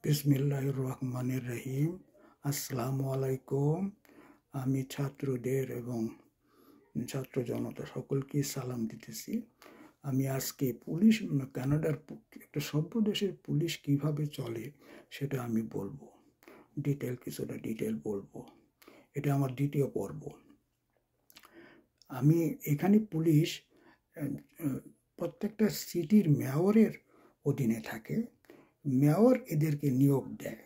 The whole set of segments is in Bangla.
বিসমিল্লাহির রহমানির রহিম। আসসালামু আলাইকুম। আমি ছাত্রদের এবং ছাত্র জনতা সকলকে সালাম দিতেছি। আমি আজকে পুলিশ কানাডার একটা সভ্য দেশের পুলিশ কিভাবে চলে সেটা আমি বলবো, কিছুটা ডিটেল বলবো। এটা আমার দ্বিতীয় পর্ব। আমি এখানে পুলিশ প্রত্যেকটা সিটির মেয়রের অধীনে থাকে। মেয়র এদেরকে নিয়োগ দেয়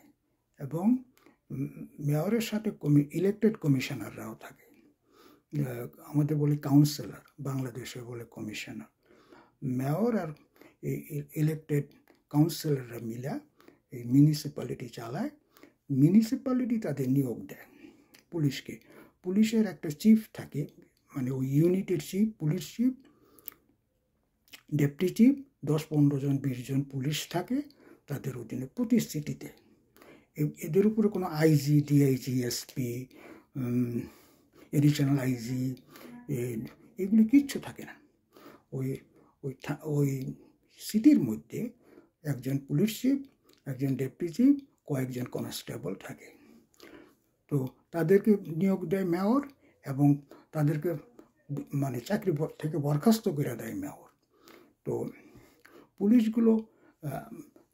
এবং মেয়রের সাথে ইলেক্টেড কমিশনাররাও থাকে। আমাদের বলি কাউন্সিলর, বাংলাদেশে বলে কমিশনার। মেয়র আর ইলেক্টেড কাউন্সিলররা মিলে এই মিউনিসিপ্যালিটি চালায়। মিউনিসিপ্যালিটি তাদের নিয়োগ দেয় পুলিশকে। পুলিশের একটা চিফ থাকে, মানে ওই ইউনিটের chief, police chief, deputy chief, 10-15 জন 20 জন পুলিশ থাকে তাদের অধীনে প্রতি সিটিতে। এদের উপরে কোনো IG, DIG, SP, additional IG এগুলি কিচ্ছু থাকে না। ওই ওই ওই সিটির মধ্যে একজন পুলিশ চিফ, একজন ডেপুটি চিফ, কয়েকজন কনস্টেবল থাকে। তো তাদেরকে নিয়োগ দেয় মেয়র এবং তাদেরকে মানে চাকরি থেকে বরখাস্ত করে দেয় মেয়র। তো পুলিশগুলো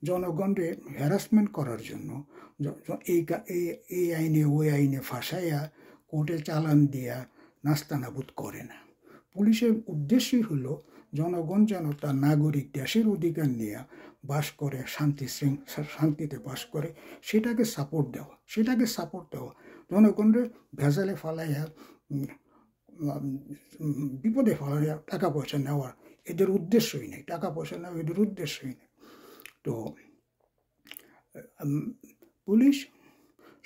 জনগণকে হ্যারাসমেন্ট করার জন্য এই আইনে ওই আইনে ফাঁসাইয়া কোর্টে চালান দিয়া নাস্তানাবুদ করে না। পুলিশের উদ্দেশ্যই হলো জনগণ যেন তার নাগরিক দেশের অধিকার নিয়ে বাস করে, শান্তিতে বাস করে, সেটাকে সাপোর্ট দেওয়া। জনগণের ভেজালে ফালাইয়া, বিপদে ফালাইয়া টাকা পয়সা নেওয়া এদের উদ্দেশ্যই নেই। টাকা পয়সা নেওয়া এদের উদ্দেশ্যই নেই। তো পুলিশ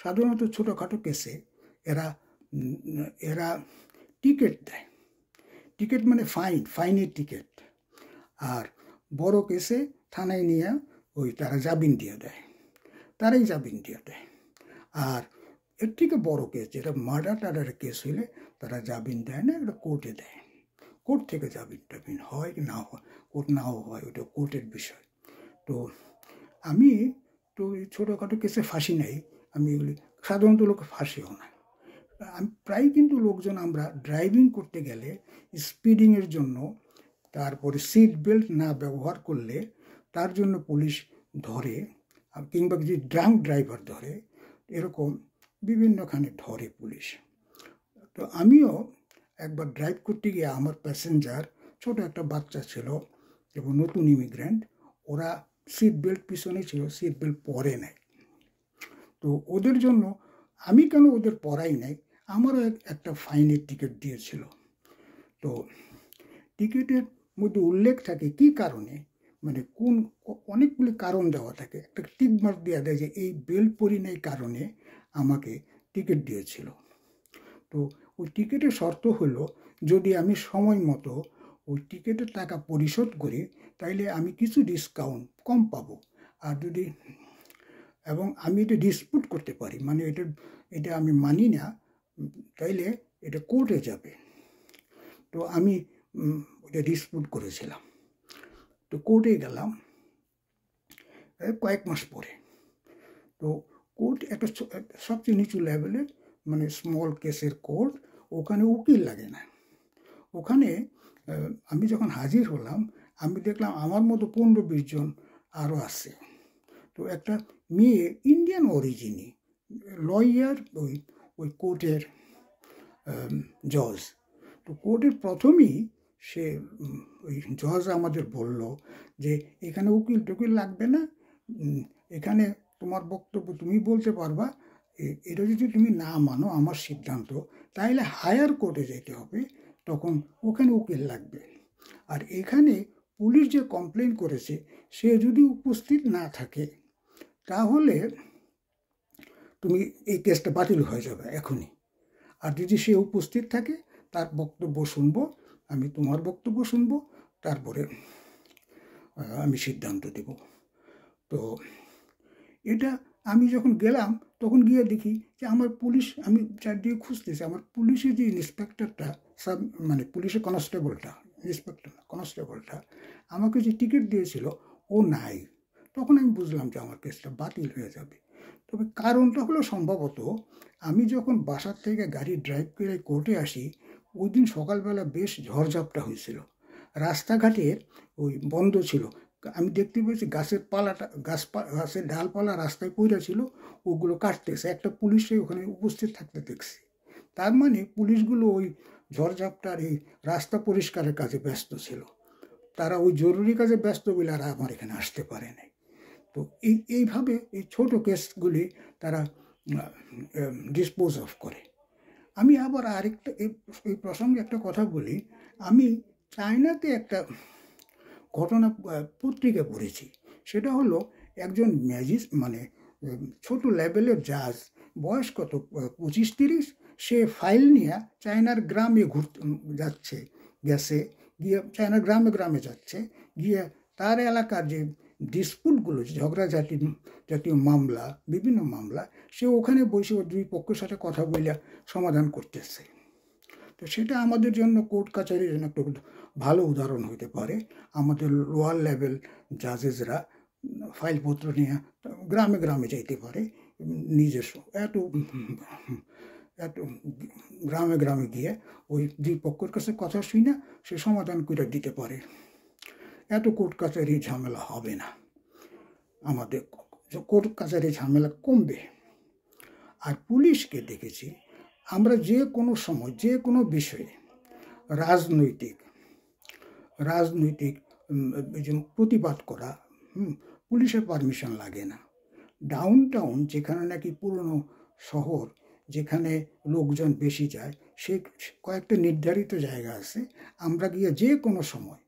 সাধারণত ছোটোখাটো কেসে এরা টিকিট দেয়। টিকিট মানে ফাইনের টিকিট। আর বড় কেসে থানায় নিয়ে তারা জামিন দিয়ে দেয়। আর এর থেকে বড় কেস, যেটা মার্ডারের কেস হইলে তারা জামিন দেয় না, এটা কোর্টে দেয়। কোর্ট থেকে জামিন হয় কি না হয়, কোর্ট নাও হয়, ওটা কোর্টের বিষয়। তো আমি তো এই ছোটোখাটো কেসে ফাঁসি নেই। আমি এগুলি সাধারণত লোক ফাঁসিও না। আমি প্রায় কিন্তু লোকজন আমরা ড্রাইভিং করতে গেলে স্পিডিংয়ের জন্য, তারপরে সিট বেল্ট না ব্যবহার করলে তার জন্য পুলিশ ধরে, কিংবা যদি ড্রাঙ্ক ড্রাইভার ধরে, এরকম বিভিন্নখানে ধরে পুলিশ। তো আমিও একবার ড্রাইভ করতে গিয়ে আমার প্যাসেঞ্জার ছোট একটা বাচ্চা ছিল এবং নতুন ইমিগ্রেন্ট, ওরা সিট বেল্ট পিছনে ছিল, সিট বেল্ট পরে নাই। তো ওদের জন্য আমি কেন ওদের পরাই নাই, আমারও একটা ফাইনের টিকিট দিয়েছিল। তো টিকিটের মধ্যে উল্লেখ থাকে কি কারণে, মানে অনেকগুলি কারণ দেওয়া থাকে। একটা টিক মার্ক দেওয়া দেয় যে এই বেল্ট পরি নাই কারণে আমাকে টিকিট দিয়েছিল। তো ওই টিকিটের শর্ত হলো, যদি আমি সময় মতো ওই টিকিটের টাকা পরিশোধ করি তাইলে আমি কিছু ডিসকাউন্ট কম পাবো। আর যদি এবং আমি এটা ডিসপিউট করতে পারি, মানে এটা আমি মানি না, তাইলে এটা কোর্টে যাবে। তো আমি ওটা ডিসপিউট করেছিলাম। তো কোর্টে গেলাম কয়েক মাস পরে। তো কোর্ট একটা সবচেয়ে নিচু লেভেলের, মানে স্মল কেসের কোর্ট। ওখানে উকিল লাগে না। ওখানে আমি যখন হাজির হলাম, আমি দেখলাম আমার মতো 15-20 জন আরও আছে। তো একটা মেয়ে, ইন্ডিয়ান অরিজিনি, লয়ার, ওই কোর্টের জজ। তো কোর্টের প্রথমেই সে ওই জজ আমাদের বলল যে এখানে উকিল টুকিল লাগবে না, এখানে তোমার বক্তব্য তুমি বলতে পারবা, এটা যদি তুমি না মানো আমার সিদ্ধান্ত, তাহলে হায়ার কোর্টে যেতে হবে, তখন ওখানে উকিল লাগবে। আর এখানে পুলিশ যে কমপ্লেন করেছে সে যদি উপস্থিত না থাকে তাহলে তুমি এই কেসটা বাতিল হয়ে যাবে এখনই। আর যদি সে উপস্থিত থাকে তার বক্তব্য শুনবো, আমি তোমার বক্তব্য শুনবো, তারপরে আমি সিদ্ধান্ত দেব। তো এটা আমি যখন গেলাম তখন গিয়ে দেখি যে আমার পুলিশ, আমি চারদিকে খুঁজতেছি, আমার পুলিশের যে ইন্সপেক্টরটা, মানে পুলিশের কনস্টেবলটা, ইন্সপেক্টর না, কনস্টেবলটা আমাকে যে টিকিট দিয়েছিল ও নাই। তখন আমি বুঝলাম যে আমার কেসটা বাতিল হয়ে যাবে। তবে কারণটা হলো সম্ভবত আমি যখন বাসার থেকে গাড়ি ড্রাইভ করে কোর্টে আসি, ওই দিন সকালবেলা বেশ ঝড়ঝাপটা হয়েছিল, রাস্তাঘাটের ওই বন্ধ ছিল। আমি দেখতে পেয়েছি গাছের ডালপালা রাস্তায় পড়ে ছিল, ওগুলো কাটতেছে, একটা পুলিশই ওখানে উপস্থিত থাকতে দেখছি। তার মানে পুলিশগুলো ওই ঝড়ঝাপটার এই রাস্তা পরিষ্কারের কাজে ব্যস্ত ছিল, তারা ওই জরুরি কাজে ব্যস্ত বলে আর আমার এখানে আসতে পারে নাই। তো এইভাবে এই ছোটো কেসগুলি তারা ডিসপোজ অফ করে। আমি আবার আরেকটা এই প্রসঙ্গে একটা কথা বলি। আমি চায়নাতে একটা ঘটনা পত্রিকা পড়েছি। সেটা হলো একজন ছোট লেভেলের জাজ, বয়স কত 25-30, সে ফাইল নিয়ে চায়নার গ্রামে গিয়ে চায়নার গ্রামে গ্রামে যাচ্ছে, গিয়ে তার এলাকার যে ডিসপুটগুলো, ঝগড়াঝাটি জাতীয় মামলা, বিভিন্ন মামলা, সে ওখানে বসে দুই পক্ষের সাথে কথা বলে সমাধান করতেছে। তো সেটা আমাদের জন্য কোর্ট কাছারির জন্য একটা ভালো উদাহরণ হতে পারে। আমাদের লোয়ার লেভেল জাজেসরা ফাইলপত্র নিয়ে গ্রামে গ্রামে যাইতে পারে, নিজস্ব এত গ্রামে গ্রামে গিয়ে ওই দুই পক্ষের কাছে কথা শুনে সে সমাধান করে দিতে পারে। এত কোর্ট কাছারি ঝামেলা হবে না, আমাদের কোর্ট কাছারি ঝামেলা কমবে। আর পুলিশকে দেখেছি আমরা যে কোনো সময় যে কোনো বিষয়ে রাজনৈতিক প্রতিবাদ করা, পুলিশের পারমিশন লাগে না। ডাউন টাউন, যেখানে নাকি পুরনো শহর, যেখানে লোকজন বেশি যায়, সে কয়েকটা নির্ধারিত জায়গা আছে, আমরা গিয়ে যে কোনো সময়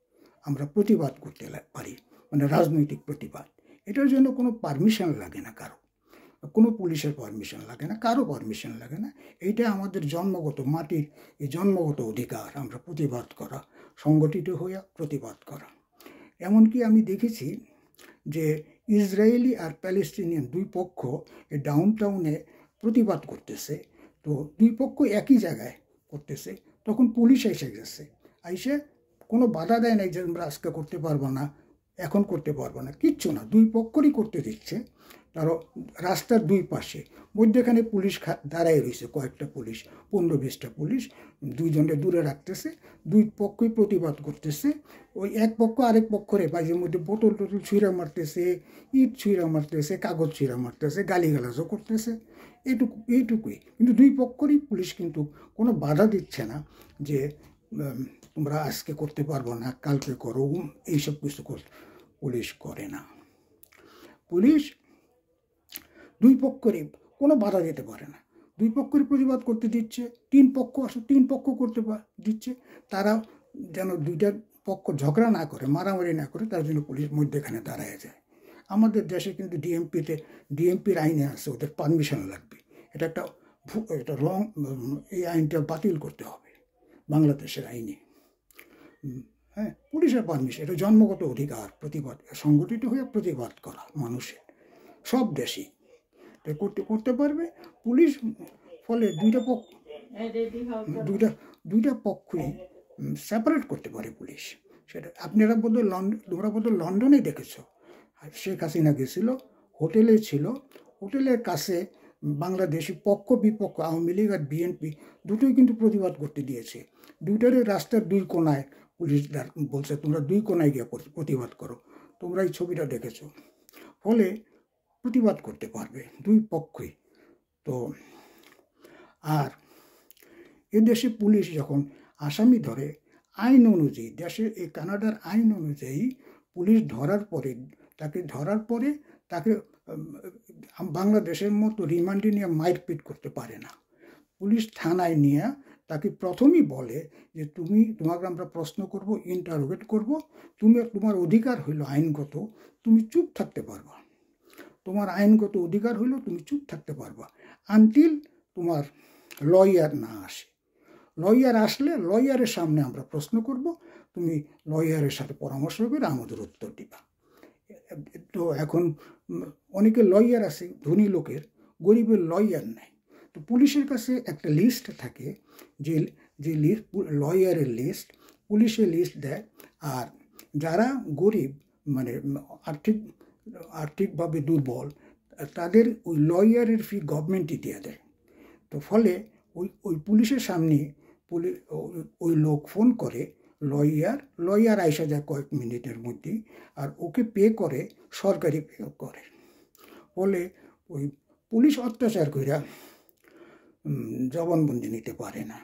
আমরা প্রতিবাদ করতে পারি, মানে রাজনৈতিক প্রতিবাদ। এটার জন্য কোনো পারমিশন লাগে না, কোনো পুলিশের পারমিশন লাগে না, কারো পারমিশন লাগে না। এইটা আমাদের জন্মগত মাটির এই জন্মগত অধিকার, আমরা প্রতিবাদ করা, সংগঠিত হয়ে প্রতিবাদ করা। এমনকি আমি দেখেছি যে ইসরায়েলি আর প্যালেস্টিনিয়ান দুই পক্ষ এই ডাউন টাউনে প্রতিবাদ করতেছে, তো দুই পক্ষ একই জায়গায় করতেছে, তখন পুলিশ এসে গেছে, আইসে কোনো বাধা দেয় নাই যে আমরা আজকে করতে পারবো না, এখন করতে পারবো না, কিচ্ছু না, দুই পক্ষরই করতে দিচ্ছে। তারও রাস্তার দুই পাশে মধ্যেখানে পুলিশ দাঁড়াই রয়েছে, কয়েকটা পুলিশ, 15-20টা পুলিশ, দুইজনকে দূরে রাখতেছে, দুই পক্ষই প্রতিবাদ করতেছে। ওই এক পক্ষ আরেক পক্ষরে বাজের মধ্যে বোতল ছুঁড়া মারতেছে, ইট ছুঁড়া মারতেছে, কাগজ ছুঁড়া মারতেছে, গালিগালাজও করতেছে, এইটুকুই। কিন্তু দুই পক্ষরই পুলিশ কিন্তু কোনো বাধা দিচ্ছে না যে তোমরা আজকে করতে পারবো না, কালকে করো, এইসব কিছু পুলিশ করে না। পুলিশ দুই পক্ষেরই কোনো বাধা দিতে পারে না, দুই পক্ষেরই প্রতিবাদ করতে দিচ্ছে, তিন পক্ষ করতে দিচ্ছে। তারা যেন দুইটা পক্ষ ঝগড়া না করে, মারামারি না করে, তার জন্য পুলিশ মধ্যেখানে দাঁড়ায় যায়। আমাদের দেশে কিন্তু ডিএমপির আইনে আছে ওদের পারমিশন লাগবে। এটা রং, এই আইনটা বাতিল করতে হবে বাংলাদেশের আইনে। হ্যাঁ, পুলিশের পারমিশন, এটা জন্মগত অধিকার, প্রতিবাদ, সংগঠিত হয়ে প্রতিবাদ করা মানুষের সব দেশেই করতে পারবে পুলিশ। ফলে দুইটা পক্ষই সেপারেট করতে পারে পুলিশ। সেটা তোমরা বোধহয় লন্ডনে দেখেছো, শেখ হাসিনা গেছিল, হোটেলে ছিল, হোটেলের কাছে বাংলাদেশি পক্ষ বিপক্ষ, আওয়ামী লীগ আর বিএনপি দুটোই কিন্তু প্রতিবাদ করতে দিয়েছে। দুইটারই রাস্তার দুই কোনায় পুলিশ বলছে তোমরা দুই কোনায় গিয়ে প্রতিবাদ করো, তোমরা এই ছবিটা দেখেছো। ফলে প্রতিবাদ করতে পারবে দুই পক্ষই। তো আর এদেশে পুলিশ যখন আসামি ধরে, আইন অনুযায়ী, দেশের এই কানাডার আইন অনুযায়ী পুলিশ ধরার পরে তাকে বাংলাদেশের মতো রিমান্ডে নিয়ে মারপিট করতে পারে না। পুলিশ থানায় নিয়ে তাকে প্রথমেই বলে যে তোমাকে আমরা প্রশ্ন করব, ইন্টারোগেট করব, তোমার অধিকার হইল আইনগত, তুমি চুপ থাকতে পারবা, তোমার আইনগত অধিকার হইল তুমি চুপ থাকতে পারবা আনটিল তোমার লয়ার না আসে। লয়ার আসলে লয়ারের সামনে আমরা প্রশ্ন করব, তুমি লয়ারের সাথে পরামর্শ করে আমাদের উত্তর দিবা। তো এখন অনেকে লয়ার আছে, ধনী লোকের, গরিবের লয়ার নেই। তো পুলিশের কাছে একটা লিস্ট থাকে, যে লিস্ট লয়ারের লিস্ট, পুলিশের লিস্ট দেয়। আর যারা গরিব, মানে আর্থিক আর্থিকভাবে দুর্বল, তাদের ওই লয়ারের ফি গভর্নমেন্টই দিয়ে দেয়। তো ফলে ওই পুলিশের সামনে ওই লোক ফোন করে, লয়ার আইসা যায় কয়েক মিনিটের মধ্যেই, আর ওকে পে করে, সরকারি পে করে। ফলে ওই পুলিশ অত্যাচার কইরা জবানবন্দি নিতে পারে না,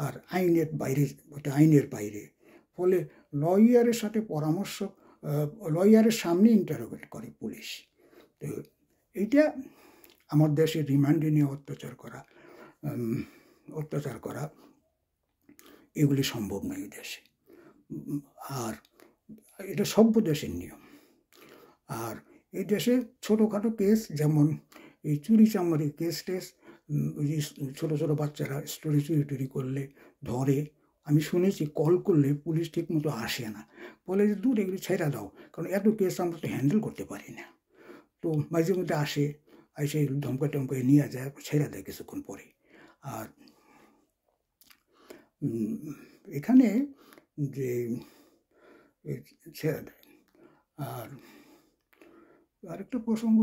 আর আইনের বাইরে। ফলে লয়ারের সাথে পরামর্শ, লয়ারের সামনে ইন্টারোগেট করে পুলিশ। তো এইটা আমার দেশে রিমান্ডে নিয়ে অত্যাচার করা এগুলি সম্ভব নয় এই দেশে। আর এটা সভ্য দেশের নিয়ম। আর এই দেশে ছোটোখাটো কেস, যেমন এই চুরি চামারি কেস ছোটো ছোটো বাচ্চারা চুরি করলে ধরে, আমি শুনেছি কল করলে পুলিশ ঠিক মতো আসে না, বলে যে দূর এগুলি ছেড়ে দাও, কারণ এত কেস আমরা তো হ্যান্ডেল করতে পারি না। তো মাঝে মধ্যে এসে ধমকায় নিয়ে যায়, ছেড়ে দেয় কিছুক্ষণ পরে। আর এখানে যে ছেড়ে দেয়। আর আরেকটা প্রসঙ্গ